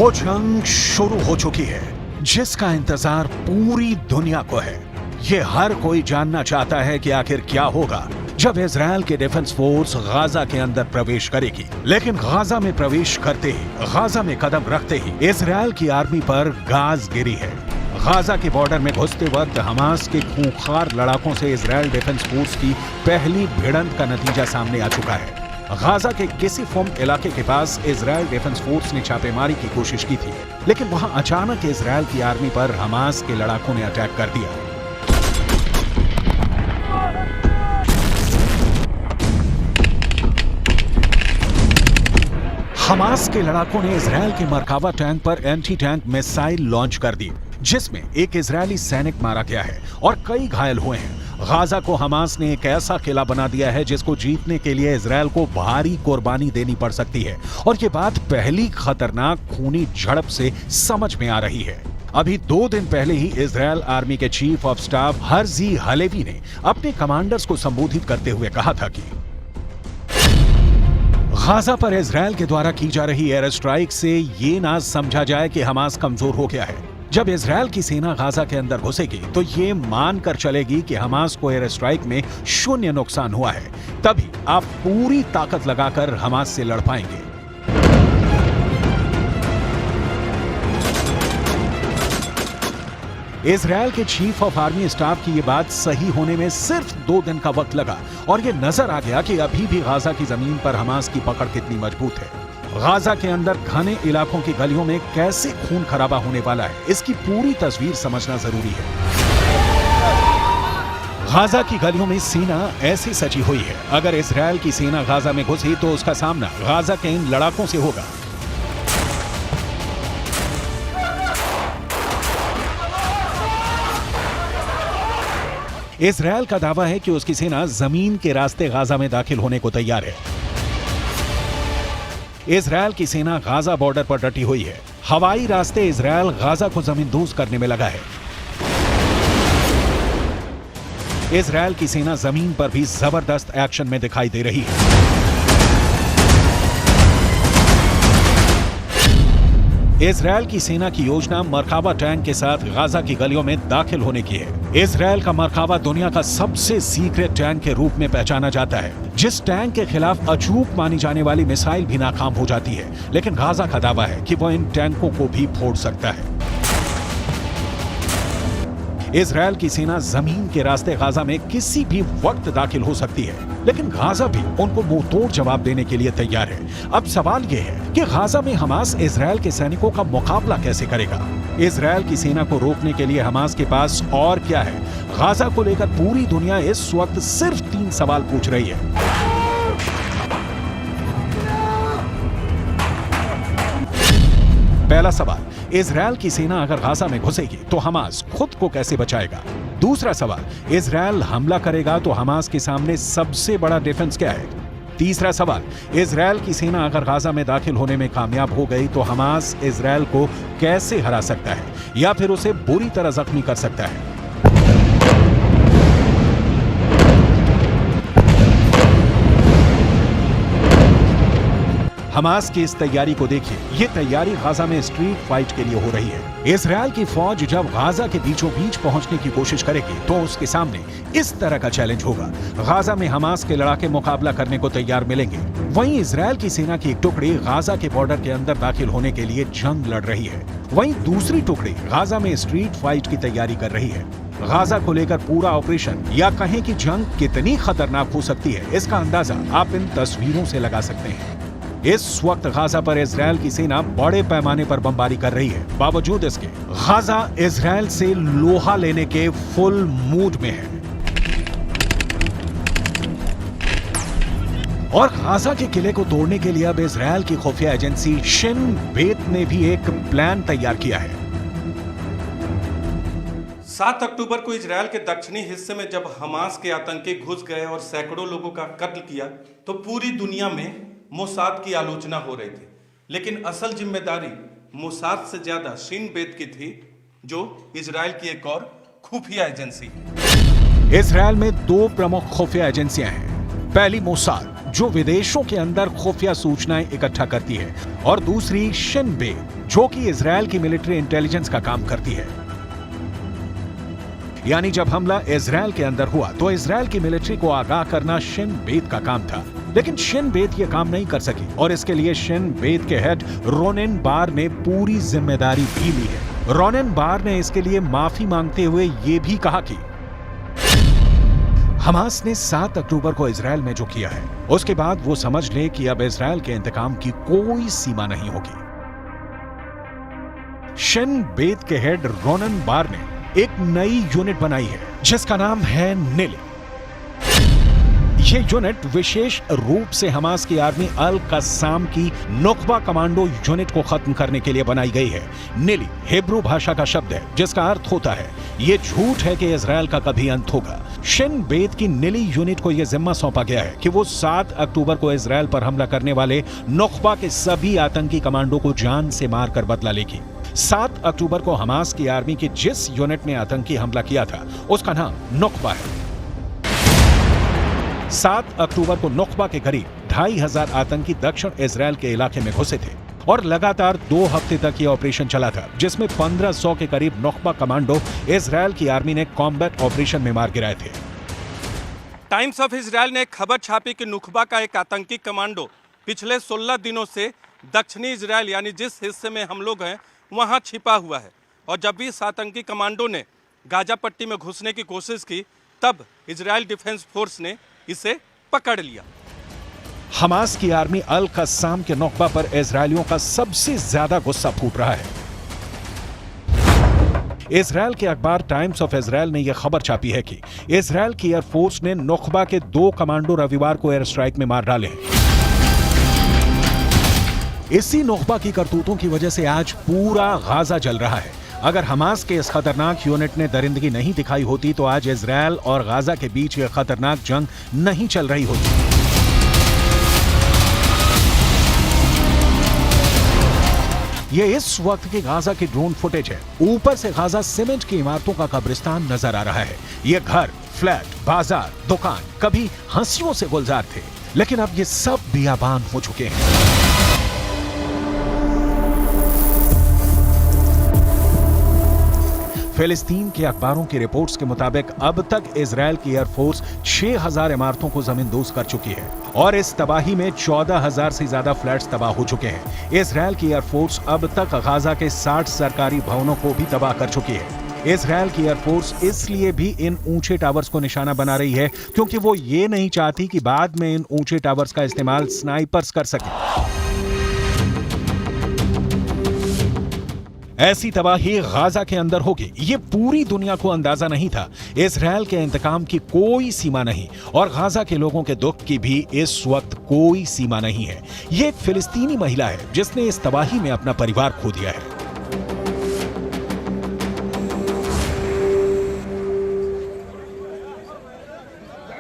वो जंग शुरू हो चुकी है जिसका इंतजार पूरी दुनिया को है। ये हर कोई जानना चाहता है कि आखिर क्या होगा जब इजराइल के डिफेंस फोर्स गाजा के अंदर प्रवेश करेगी। लेकिन गाजा में प्रवेश करते ही, गाजा में कदम रखते ही इजराइल की आर्मी पर गाज गिरी है। गाजा के बॉर्डर में घुसते वक्त हमास के खूंखार लड़ाकों से इजराइल डिफेंस फोर्स की पहली भिड़ंत का नतीजा सामने आ चुका है। गाजा के किसी फोम इलाके के पास इजराइल डिफेंस फोर्स ने छापेमारी की कोशिश की थी, लेकिन वहां अचानक इजराइल की आर्मी पर हमास के लड़ाकों ने अटैक कर दिया। हमास के लड़ाकों ने इजराइल के मरकावा टैंक पर एंटी टैंक मिसाइल लॉन्च कर दी, जिसमें एक इजरायली सैनिक मारा गया है और कई घायल हुए हैं। गाजा को हमास ने एक ऐसा किला बना दिया है जिसको जीतने के लिए इजराइल को भारी कुर्बानी देनी पड़ सकती है, और ये बात पहली खतरनाक खूनी झड़प से समझ में आ रही है। अभी 2 दिन पहले ही इजराइल आर्मी के chief of staff Herzi Halevi ने अपने कमांडर्स को संबोधित करते हुए कहा था कि गाजा पर इजराइल के द्वारा की जा रही एयर स्ट्राइक से ये ना समझा जाए कि हमास कमजोर हो गया है। जब इजराइल की सेना गाजा के अंदर घुसेगी तो ये मानकर चलेगी कि हमास को एयर स्ट्राइक में 0 नुकसान हुआ है, तभी आप पूरी ताकत लगाकर हमास से लड़ पाएंगे। इजराइल के चीफ ऑफ आर्मी स्टाफ की ये बात सही होने में सिर्फ 2 दिन का वक्त लगा, और ये नजर आ गया कि अभी भी गाजा की जमीन पर हमास की पकड़ कितनी मजबूत है। गाजा के अंदर घने इलाकों की गलियों में कैसे खून खराबा होने वाला है, इसकी पूरी तस्वीर समझना जरूरी है। गाजा की गलियों में सेना ऐसी सजी हुई है, अगर इजराइल की सेना गाजा में घुसी तो उसका सामना गाजा के इन लड़ाकों से होगा। इजराइल का दावा है कि उसकी सेना जमीन के रास्ते गाजा में दाखिल होने को तैयार है। इजराइल की सेना गाजा बॉर्डर पर डटी हुई है। हवाई रास्ते इजराइल गाजा को जमींदोज करने में लगा है। इजराइल की सेना जमीन पर भी जबरदस्त एक्शन में दिखाई दे रही है। इजराइल की सेना की योजना मरकावा टैंक के साथ गाजा की गलियों में दाखिल होने की है। इजराइल का मरकावा दुनिया का सबसे सीक्रेट टैंक के रूप में पहचाना जाता है, जिस टैंक के खिलाफ अचूक मानी जाने वाली मिसाइल भी नाकाम हो जाती है। लेकिन गाजा का दावा है कि वह इन टैंकों को भी फोड़ सकता है। इजराइल की सेना जमीन के रास्ते गाजा में किसी भी वक्त दाखिल हो सकती है, लेकिन गाजा भी उनको मुंहतोड़ जवाब देने के लिए तैयार है। अब सवाल यह है कि गाजा में हमास इजराइल के सैनिकों का मुकाबला कैसे करेगा। इजराइल की सेना को रोकने के लिए हमास के पास और क्या है। गाजा को लेकर पूरी दुनिया इस वक्त सिर्फ 3 सवाल पूछ रही है। पहला सवाल, इजराइल की सेना अगर गाजा में घुसेगी तो हमास खुद को कैसे बचाएगा। दूसरा सवाल, इजराइल हमला करेगा तो हमास के सामने सबसे बड़ा डिफेंस क्या है। तीसरा सवाल, इजराइल की सेना अगर गाजा में दाखिल होने में कामयाब हो गई तो हमास इजराइल को कैसे हरा सकता है या फिर उसे बुरी तरह जख्मी कर सकता है। हमास की इस तैयारी को देखिए। ये तैयारी गाजा में स्ट्रीट फाइट के लिए हो रही है। इजराइल की फौज जब गाजा के बीचों बीच पहुंचने की कोशिश करेगी तो उसके सामने इस तरह का चैलेंज होगा। गाजा में हमास के लड़ाके मुकाबला करने को तैयार मिलेंगे। वहीं इजराइल की सेना की एक टुकड़ी गाजा के बॉर्डर के अंदर दाखिल होने के लिए जंग लड़ रही है। वहीं दूसरी टुकड़ी गाजा में स्ट्रीट फाइट की तैयारी कर रही है। गाजा को लेकर पूरा ऑपरेशन या कहें कि जंग कितनी खतरनाक हो सकती है, इसका अंदाजा आप इन तस्वीरों से लगा सकते हैं। इस वक्त गाजा पर इजराइल की सेना बड़े पैमाने पर बमबारी कर रही है। बावजूद इसके गाजा इजराइल से लोहा लेने के फुल मूड में है। और गाजा के किले को तोड़ने के लिए अब इजराइल की खुफिया एजेंसी शिन बेत ने भी एक प्लान तैयार किया है। 7 अक्टूबर को इजराइल के दक्षिणी हिस्से में जब हमास के आतंकी घुस गए और सैकड़ों लोगों का कत्ल किया तो पूरी दुनिया में मोसाद की आलोचना हो रही थी। लेकिन असल जिम्मेदारी मोसाद से ज्यादा शिन बेत की थी, जो इजराइल की एक और खुफिया एजेंसी है। इजराइल में 2 प्रमुख खुफिया एजेंसियां हैं। पहली मोसाद, जो विदेशों के अंदर खुफिया सूचनाएं इकट्ठा करती है, और दूसरी शिन बेत, जो कि इजरायल की मिलिट्री इंटेलिजेंस का काम करती है। यानी जब हमला इजरायल के अंदर हुआ तो इजरायल की मिलिट्री को आगाह करना शिन बेत का काम था, लेकिन शिन बेत यह काम नहीं कर सकी और इसके लिए शिन बेत के हेड रोनेन बार ने पूरी जिम्मेदारी भी ली है। रोनेन बार ने इसके लिए माफी मांगते हुए यह भी कहा कि हमास ने 7 अक्टूबर को इजरायल में जो किया है, उसके बाद वो समझ ले कि अब इजरायल के इंतकाम की कोई सीमा नहीं होगी। शिन बेत के हेड रोनेन बार ने एक नई यूनिट बनाई है जिसका नाम है निली। यह यूनिट विशेष रूप से हमास की आर्मी अल कस्साम की नुकबा कमांडो यूनिट को खत्म करने के लिए बनाई गई है। निली हिब्रू भाषा का शब्द है जिसका अर्थ होता है यह झूठ है कि इजरायल का कभी अंत होगा। शिन बेत की निली यूनिट को यह जिम्मा सौंपा गया है कि वो 7 अक्टूबर को इजरायल पर हमला करने वाले नुकबा के सभी आतंकी कमांडो को जान से मारकर बदला लेगी। 7 अक्टूबर को हमास की आर्मी की जिस यूनिट ने आतंकी हमला किया था उसका नाम नुकबा है। 7 अक्टूबर को नुकबा के करीब 2500 आतंकी दक्षिण इजरायल के इलाके में घुसे थे और लगातार 2 हफ्ते तक यह ऑपरेशन चला था, जिसमें 1500 के करीब नुकबा कमांडो इजरायल की आर्मी ने कॉम्बैट ऑपरेशन में मार गिराए थे। टाइम्स ऑफ इजरायल ने खबर छापी कि नुकबा का एक आतंकी कमांडो पिछले 16 दिनों से दक्षिणी इजरायल यानी जिस हिस्से में हम लोग हैं वहां छिपा हुआ है, और जब भी इस आतंकी कमांडो ने गाजा पट्टी में घुसने की कोशिश की तब इजरायल डिफेंस फोर्स ने इसे पकड़ लिया। हमास की आर्मी अल कस्साम के नुकबा पर इजरायलियों का सबसे ज्यादा गुस्सा फूट रहा है। इजरायल के अखबार टाइम्स ऑफ इजरायल ने यह खबर छापी है कि इजरायल की एयरफोर्स ने नुकबा के 2 कमांडो रविवार को एयर स्ट्राइक में मार डाले हैं। इसी नुकबा की करतूतों की वजह से आज पूरा गाजा जल रहा है। अगर हमास के इस खतरनाक यूनिट ने दरिंदगी नहीं दिखाई होती तो आज इजरायल और गाजा के बीच यह खतरनाक जंग नहीं चल रही होती। यह इस वक्त की गाजा की ड्रोन फुटेज है। ऊपर से गाजा सीमेंट की इमारतों का कब्रिस्तान नजर आ रहा है। ये घर, फ्लैट, बाजार, दुकान कभी हंसियों से गुलजार थे, लेकिन अब ये सब बियाबान हो चुके हैं। फिलिस्तीन के अखबारों की रिपोर्ट्स के मुताबिक अब तक इजरायल की एयरफोर्स 6000 इमारतों को जमींदोज कर चुकी है और इस तबाही में 14000 से ज्यादा फ्लैट्स तबाह हो चुके हैं। इजरायल की एयरफोर्स अब तक गाजा के 60 सरकारी भवनों को भी तबाह कर चुकी है। इजरायल की एयरफोर्स इसलिए भी इन ऊंचे टावर्स को निशाना बना रही है क्योंकि वो ये नहीं चाहती कि बाद में इन ऊंचे टावर्स का इस्तेमाल स्नाइपर्स कर सके। ऐसी तबाही गाजा के अंदर होगी, ये पूरी दुनिया को अंदाजा नहीं था। इजरायल के इंतकाम की कोई सीमा नहीं और गाजा के लोगों के दुख की भी इस वक्त कोई सीमा नहीं है। ये एक फिलिस्तीनी महिला है जिसने इस तबाही में अपना परिवार खो दिया है।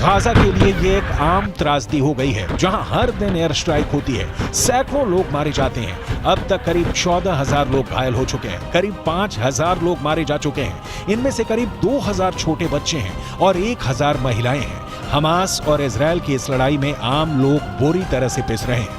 गाजा के लिए ये एक आम त्रासदी हो गई है जहां हर दिन एयर स्ट्राइक होती है, सैकड़ों लोग मारे जाते हैं। अब तक करीब 14000 लोग घायल हो चुके हैं, करीब 5000 लोग मारे जा चुके हैं। इनमें से करीब 2000 छोटे बच्चे हैं और 1000 महिलाएं हैं। हमास और इजरायल की इस लड़ाई में आम लोग बुरी तरह से पिस रहे हैं।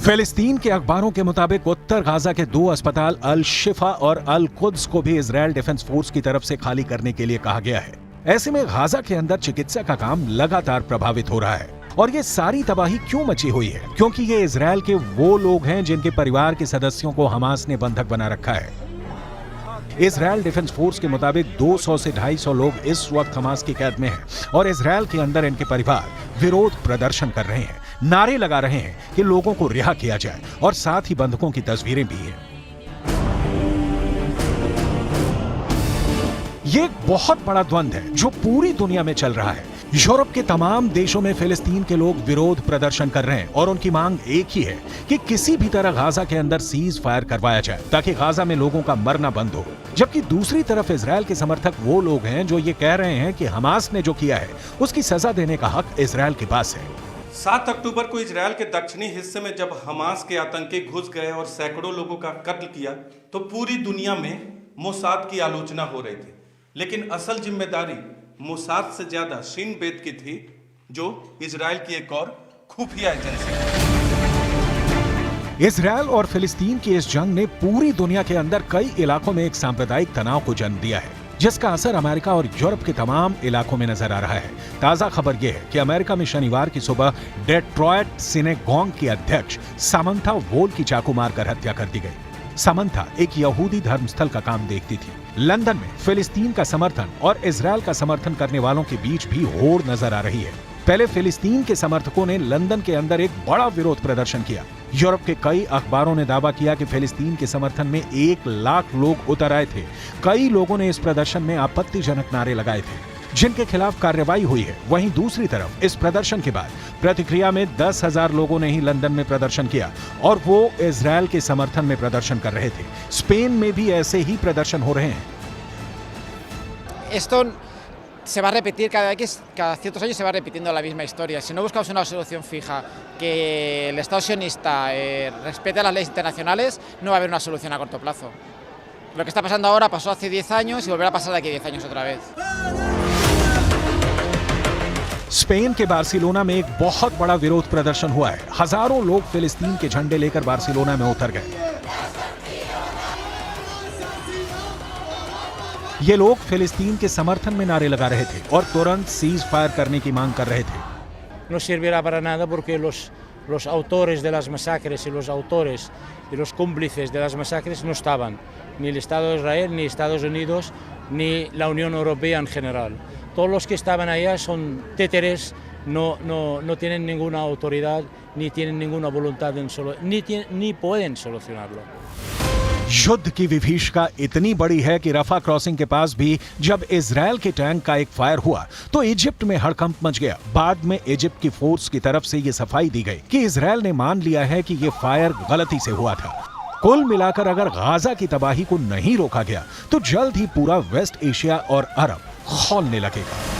फिलिस्तीन के अखबारों के मुताबिक उत्तर गाजा के 2 अस्पताल अल शिफा और अल कुद्स को भी इजरायल डिफेंस फोर्स की तरफ से खाली करने के लिए कहा गया है। ऐसे में गाजा के अंदर चिकित्सा का काम लगातार प्रभावित हो रहा है और ये सारी तबाही क्यों मची हुई है? क्योंकि ये इजरायल के वो लोग हैं जिनके परिवार के सदस्यों को हमास ने बंधक बना रखा है। इजरायल डिफेंस फोर्स के मुताबिक 200 से 250 लोग इस वक्त हमास की कैद में हैं और इजरायल के अंदर इनके परिवार विरोध प्रदर्शन कर रहे हैं, नारे लगा रहे हैं कि लोगों को रिहा किया जाए और साथ ही बंधकों की तस्वीरें भी हैं। ये एक बहुत बड़ा द्वंद्व है जो पूरी दुनिया में चल रहा है। यूरोप के तमाम देशों में फिलिस्तीन के लोग विरोध प्रदर्शन कर रहे हैं और उनकी मांग एक ही है कि किसी भी तरह गाजा के अंदर सीज फायर करवाया जाए ताकि गाजा में लोगों का मरना बंद हो। जबकि दूसरी तरफ इजरायल के समर्थक वो लोग हैं जो ये कह रहे हैं कि हमास ने जो किया है उसकी सजा देने का हक इजरायल के पास है। 7 अक्टूबर को इजरायल के दक्षिणी हिस्से में जब हमास के आतंकी घुस गए और सैकड़ों लोगों का कत्ल किया तो पूरी दुनिया में मोसाद की आलोचना हो रही थी, लेकिन असल जिम्मेदारी मोसाद से ज्यादा शिन बेत की थी, जो इजरायल की एक और खुफिया एजेंसी है। इजरायल और फिलिस्तीन की इस जंग ने पूरी दुनिया के अंदर कई इलाकों में एक सांप्रदायिक तनाव को जन्म दिया है, जिसका असर अमेरिका और यूरोप के तमाम इलाकों में नजर आ रहा है। ताजा खबर यह है कि अमेरिका में शनिवार की सुबह डेट्रॉयट सिनेगॉग की अध्यक्ष सामंथा वोल की चाकू मारकर हत्या कर दी गई। सामंथा एक यहूदी धर्मस्थल का काम देखती थी। लंदन में फिलिस्तीन का समर्थन और इजरायल का समर्थन करने वालों के बीच भी होड़ नजर आ रही है। पहले फिलिस्तीन के समर्थकों ने लंदन के अंदर एक बड़ा विरोध प्रदर्शन किया। यूरोप के कई अखबारों ने दावा किया कि फिलिस्तीन के समर्थन में 1 लाख लोग उतर आए थे। कई लोगों ने इस प्रदर्शन में आपत्तिजनक नारे लगाए थे, जिनके खिलाफ कार्रवाई हुई है। वहीं दूसरी तरफ इस प्रदर्शन के बाद प्रतिक्रिया में 10,000 लोगों ने ही लंदन में प्रदर्शन किया और वो इजरायल के समर्थन में प्रदर्शन कर रहे थे। स्पेन में भी ऐसे ही प्रदर्शन हो रहे हैं। Esto se va a repetir cada ciertos años, se va repitiendo la misma historia. Si no buscamos una solución fija, que el Estado sionista respete las leyes internacionales, no va a haber una solución a corto plazo. Lo que está pasando ahora pasó hace 10 años y volverá a pasar de aquí a 10 años otra vez. Spain के Barcelona में एक बहुत बड़ा विरोध प्रदर्शन हुआ है। हजारों लोग फिलिस्तीन के झंडे लेकर बार्सिलोना में उतर गए। ये लोग फिलिस्तीन के समर्थन में नारे लगा रहे थे और तुरंत सीज फायर करने की मांग कर रहे थे। No servirá para nada porque los autores de las masacres y los autores y los cómplices de las masacres no estaban, ni el Estado de Israel, ni Estados Unidos, ni la Unión Europea en general. Todos los que estaban allá son títeres, no tienen ninguna autoridad, ni tienen ninguna voluntad ni pueden solucionarlo. युद्ध की विभीषिका इतनी बड़ी है कि रफा crossing के पास भी जब इजरायल के टैंक का एक फायर हुआ तो इजिप्ट में हड़कंप मच गया। बाद में इजिप्ट की फोर्स की तरफ से ये सफाई दी गई कि इजरायल ने मान लिया है कि ये फायर गलती से हुआ था। कुल मिलाकर अगर गाजा की तबाही को नहीं रोका गया तो जल्द ही पूरा वेस्ट एशिया और अरब खौलने लगेगा।